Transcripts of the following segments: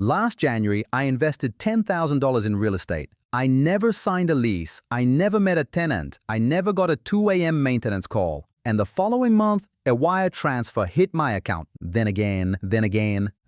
Last January, I invested $10,000 in real estate. I never signed a lease. I never met a tenant. I never got a 2 a.m. maintenance call. And the following month, a wire transfer hit my account. Then again.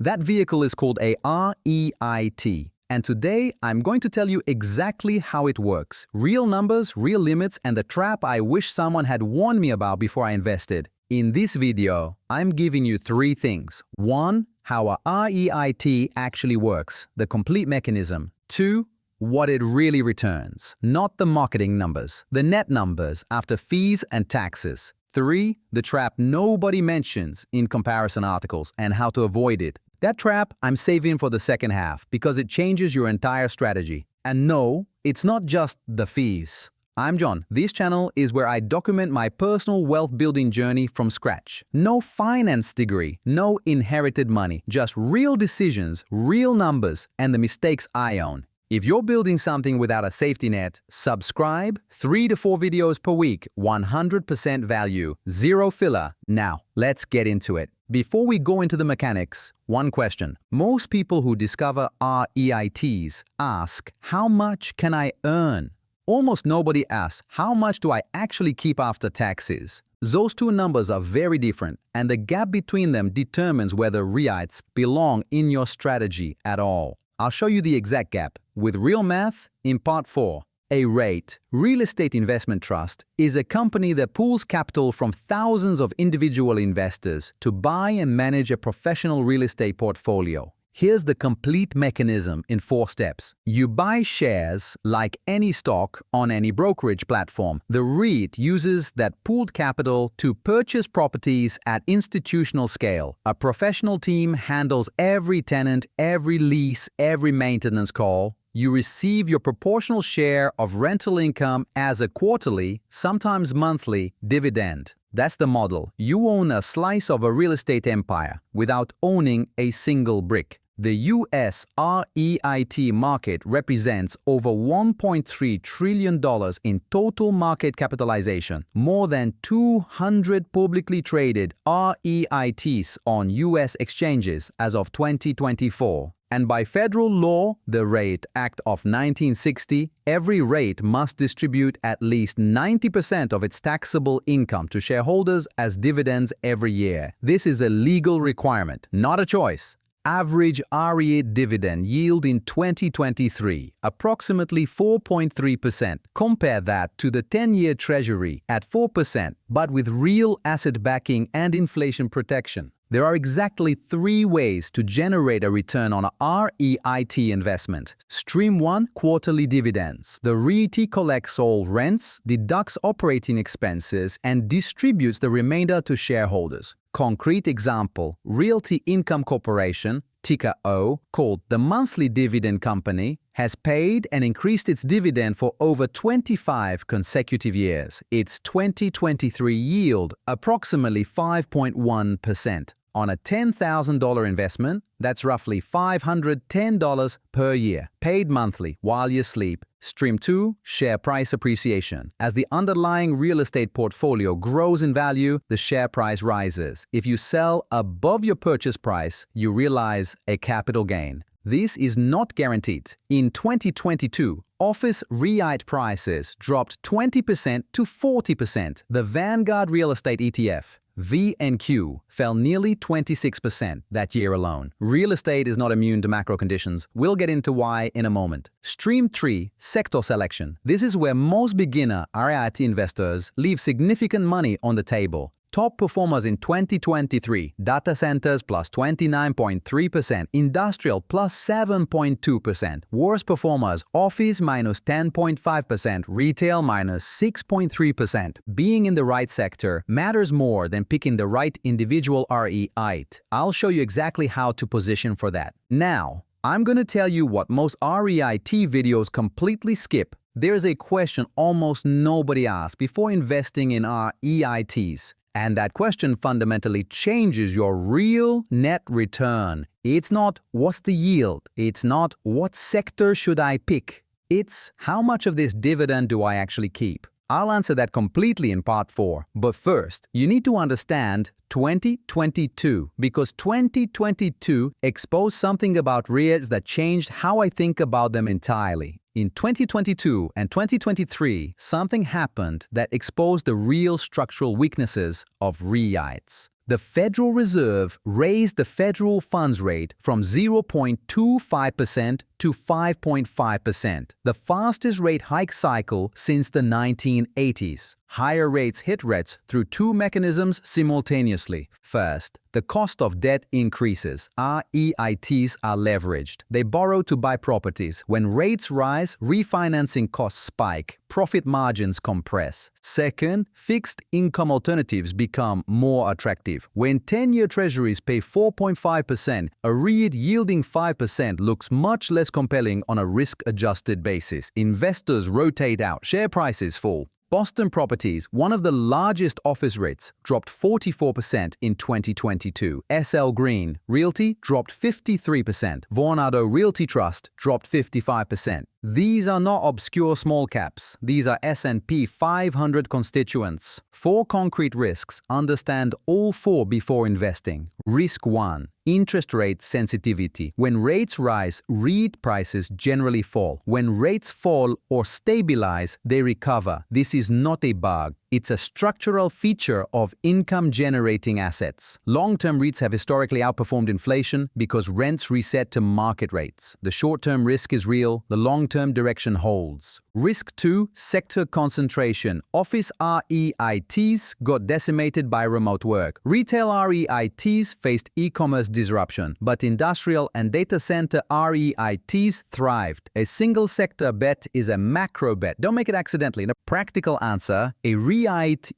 That vehicle is called a REIT. And today, I'm going to tell you exactly how it works. Real numbers, real limits, and the trap I wish someone had warned me about before I invested. In this video, I'm giving you 3 things. 1. How a REIT actually works, the complete mechanism. 2. What it really returns, not the marketing numbers, the net numbers after fees and taxes. 3. The trap nobody mentions in comparison articles and how to avoid it. That trap I'm saving for the second half because it changes your entire strategy. And no, it's not just the fees. I'm John. This channel is where I document my personal wealth building journey from scratch. No finance degree, no inherited money, just real decisions, real numbers, and the mistakes I own. If you're building something without a safety net, subscribe. 3 to 4 videos per week, 100% value, 0 filler. Now, let's get into it. Before we go into the mechanics, one question. Most people who discover REITs ask, how much can I earn? Almost nobody asks, how much do I actually keep after taxes? Those two numbers are very different, and the gap between them determines whether REITs belong in your strategy at all. I'll show you the exact gap with real math in part 4. A REIT, Real Estate Investment Trust, is a company that pools capital from thousands of individual investors to buy and manage a professional real estate portfolio. Here's the complete mechanism in 4 steps. You buy shares like any stock on any brokerage platform. The REIT uses that pooled capital to purchase properties at institutional scale. A professional team handles every tenant, every lease, every maintenance call. You receive your proportional share of rental income as a quarterly, sometimes monthly, dividend. That's the model. You own a slice of a real estate empire without owning a single brick. The US REIT market represents over $1.3 trillion in total market capitalization, more than 200 publicly traded REITs on US exchanges as of 2024. And by federal law, the REIT Act of 1960, every REIT must distribute at least 90% of its taxable income to shareholders as dividends every year. This is a legal requirement, not a choice. Average REIT dividend yield in 2023, approximately 4.3%. Compare that to the 10-year Treasury at 4%, but with real asset backing and inflation protection. There are exactly 3 ways to generate a return on a REIT investment. Stream 1, quarterly dividends. The REIT collects all rents, deducts operating expenses, and distributes the remainder to shareholders. Concrete example, Realty Income Corporation, ticker O, called the monthly dividend company, has paid and increased its dividend for over 25 consecutive years. Its 2023 yield, approximately 5.1%. On a $10,000 investment, that's roughly $510 per year, paid monthly while you sleep. Stream 2, share price appreciation. As the underlying real estate portfolio grows in value, the share price rises. If you sell above your purchase price, you realize a capital gain. This is not guaranteed. In 2022, office REIT prices dropped 20% to 40%. The Vanguard Real Estate ETF, VNQ, fell nearly 26% that year alone. Real estate is not immune to macro conditions. We'll get into why in a moment. Stream 3, sector selection. This is where most beginner REIT investors leave significant money on the table. Top performers in 2023, data centers plus 29.3%, industrial plus 7.2%. Worst performers, office minus 10.5%, retail minus 6.3%. Being in the right sector matters more than picking the right individual REIT. I'll show you exactly how to position for that. Now, I'm going to tell you what most REIT videos completely skip. There's a question almost nobody asks before investing in REITs. And that question fundamentally changes your real net return. It's not, what's the yield? It's not, what sector should I pick? It's, how much of this dividend do I actually keep? I'll answer that completely in part 4. But first, you need to understand 2022, because 2022 exposed something about REITs that changed how I think about them entirely. In 2022 and 2023, something happened that exposed the real structural weaknesses of REITs. The Federal Reserve raised the federal funds rate from 0.25% to 5.5%, the fastest rate hike cycle since the 1980s. Higher rates hit REITs through two mechanisms simultaneously. First, the cost of debt increases. REITs are leveraged. They borrow to buy properties. When rates rise, refinancing costs spike. Profit margins compress. Second, fixed income alternatives become more attractive. When 10-year treasuries pay 4.5%, a REIT yielding 5% looks much less compelling on a risk-adjusted basis. Investors rotate out. Share prices fall. Boston Properties, one of the largest office REITs, dropped 44% in 2022. SL Green Realty dropped 53%. Vornado Realty Trust dropped 55%. These are not obscure small caps. These are S&P 500 constituents. 4 concrete risks. Understand all 4 before investing. Risk 1. Interest rate sensitivity. When rates rise, REIT prices generally fall. When rates fall or stabilize, they recover. This is not a bug. It's a structural feature of income-generating assets. Long-term REITs have historically outperformed inflation because rents reset to market rates. The short-term risk is real, the long-term direction holds. Risk 2. Sector concentration. Office REITs got decimated by remote work. Retail REITs faced e-commerce disruption, but industrial and data center REITs thrived. A single sector bet is a macro bet. Don't make it accidentally. The practical answer, a REIT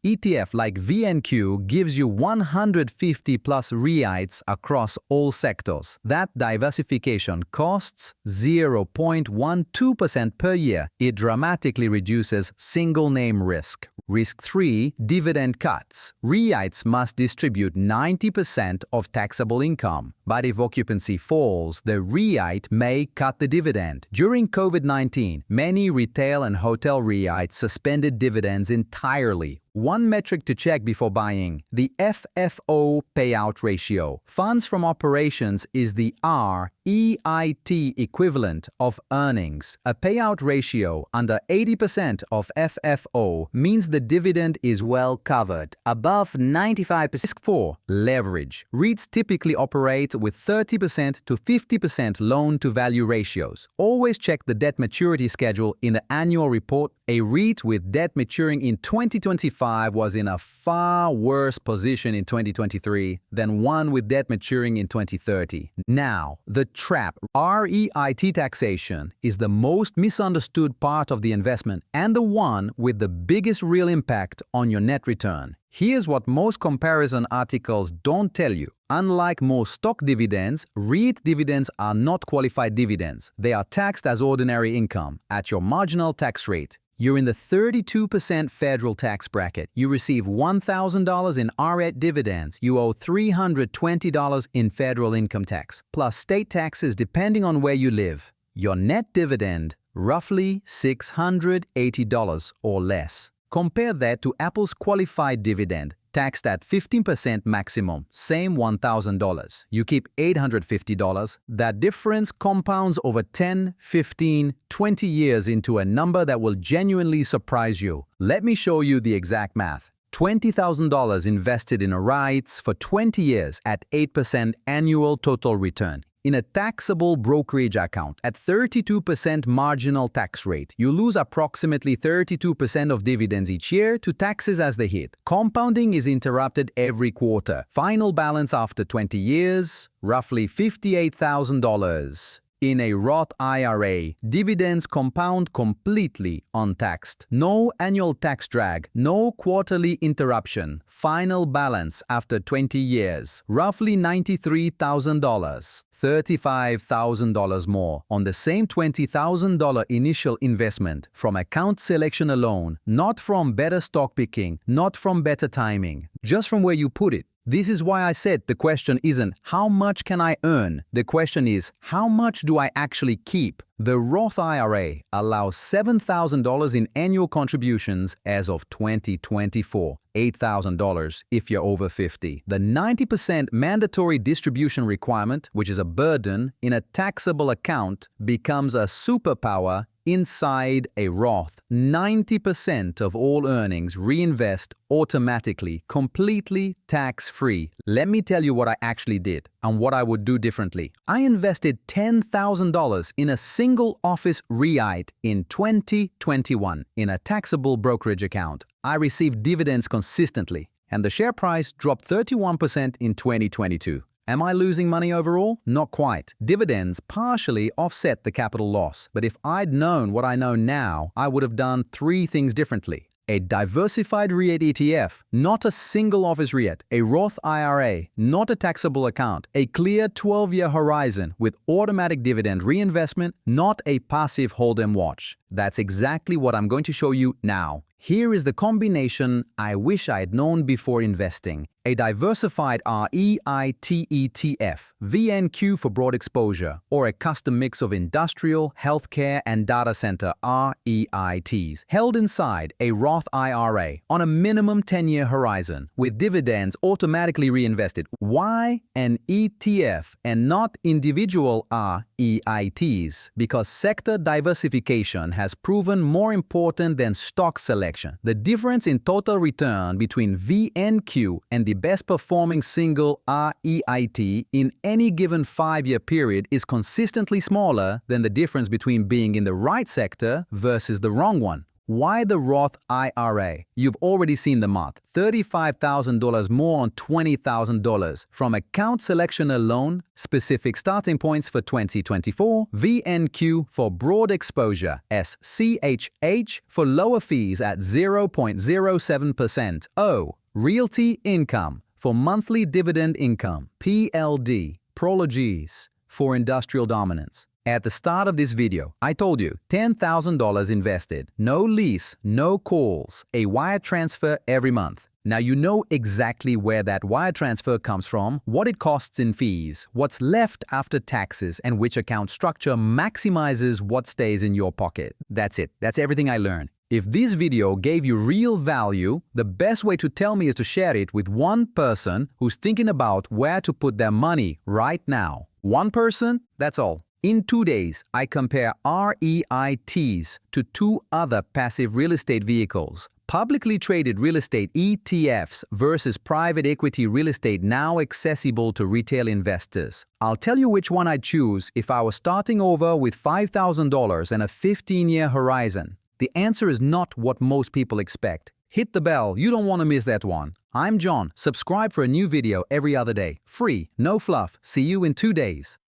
ETF like VNQ gives you 150 plus REITs across all sectors. That diversification costs 0.12% per year. It dramatically reduces single name risk. Risk 3. Dividend cuts. REITs must distribute 90% of taxable income. But if occupancy falls, the REIT may cut the dividend. During COVID-19, many retail and hotel REITs suspended dividends entirely. One metric to check before buying: the FFO payout ratio. Funds from operations is the REIT equivalent of earnings. A payout ratio under 80% of FFO means the dividend is well covered, above 95%. Risk 4. Leverage. REITs typically operate with 30% to 50% loan-to-value ratios. Always check the debt maturity schedule in the annual report. A REIT with debt maturing in 2025 was in a far worse position in 2023 than one with debt maturing in 2030. Now, the trap. REIT taxation is the most misunderstood part of the investment and the one with the biggest real impact on your net return. Here's what most comparison articles don't tell you. Unlike most stock dividends, REIT dividends are not qualified dividends. They are taxed as ordinary income at your marginal tax rate. You're in the 32% federal tax bracket. You receive $1,000 in REIT dividends. You owe $320 in federal income tax, plus state taxes depending on where you live. Your net dividend, roughly $680 or less. Compare that to Apple's qualified dividend, taxed at 15% maximum, same $1,000. You keep $850. That difference compounds over 10, 15, 20 years into a number that will genuinely surprise you. Let me show you the exact math. $20,000 invested in REITs for 20 years at 8% annual total return. In a taxable brokerage account at 32% marginal tax rate, you lose approximately 32% of dividends each year to taxes as they hit. Compounding is interrupted every quarter. Final balance after 20 years, roughly $58,000. In a Roth IRA, dividends compound completely untaxed. No annual tax drag, no quarterly interruption. Final balance after 20 years, roughly $93,000. $35,000 more on the same $20,000 initial investment from account selection alone, not from better stock picking, not from better timing, just from where you put it. This is why I said the question isn't how much can I earn? The question is how much do I actually keep? The Roth IRA allows $7,000 in annual contributions as of 2024, $8,000 if you're over 50. The 90% mandatory distribution requirement, which is a burden in a taxable account, becomes a superpower inside a Roth. 90% of all earnings reinvest automatically, completely tax-free. Let me tell you what I actually did and what I would do differently. I invested $10,000 in a single office REIT in 2021 in a taxable brokerage account. I received dividends consistently, and the share price dropped 31% in 2022. Am I losing money overall? Not quite. Dividends partially offset the capital loss, but if I'd known what I know now, I would have done 3 things differently. A diversified REIT ETF, not a single office REIT, a Roth IRA, not a taxable account, a clear 12-year horizon with automatic dividend reinvestment, not a passive hold and watch. That's exactly what I'm going to show you now. Here is the combination I wish I had known before investing. A diversified REIT ETF, VNQ for broad exposure, or a custom mix of industrial, healthcare, and data center REITs, held inside a Roth IRA on a minimum 10-year horizon, with dividends automatically reinvested. Why an ETF and not individual REITs? Because sector diversification has proven more important than stock selection. The difference in total return between VNQ and the best performing single REIT in any given 5-year period is consistently smaller than the difference between being in the right sector versus the wrong one. Why the Roth IRA? You've already seen the math. $35,000 more on $20,000. From account selection alone, specific starting points for 2024, VNQ for broad exposure, SCHH for lower fees at 0.07%. O. Realty Income for monthly dividend income, PLD, Prologies for industrial dominance. At the start of this video, I told you $10,000 invested, no lease, no calls, a wire transfer every month. Now you know exactly where that wire transfer comes from, what it costs in fees, what's left after taxes, and which account structure maximizes what stays in your pocket. That's it. That's everything I learned. If this video gave you real value, the best way to tell me is to share it with one person who's thinking about where to put their money right now. One person? That's all. In 2 days, I compare REITs to 2 other passive real estate vehicles, publicly traded real estate ETFs versus private equity real estate now accessible to retail investors. I'll tell you which one I'd choose if I was starting over with $5,000 and a 15-year horizon. The answer is not what most people expect. Hit the bell, you don't want to miss that one. I'm John. Subscribe for a new video every other day. Free, no fluff. See you in 2 days.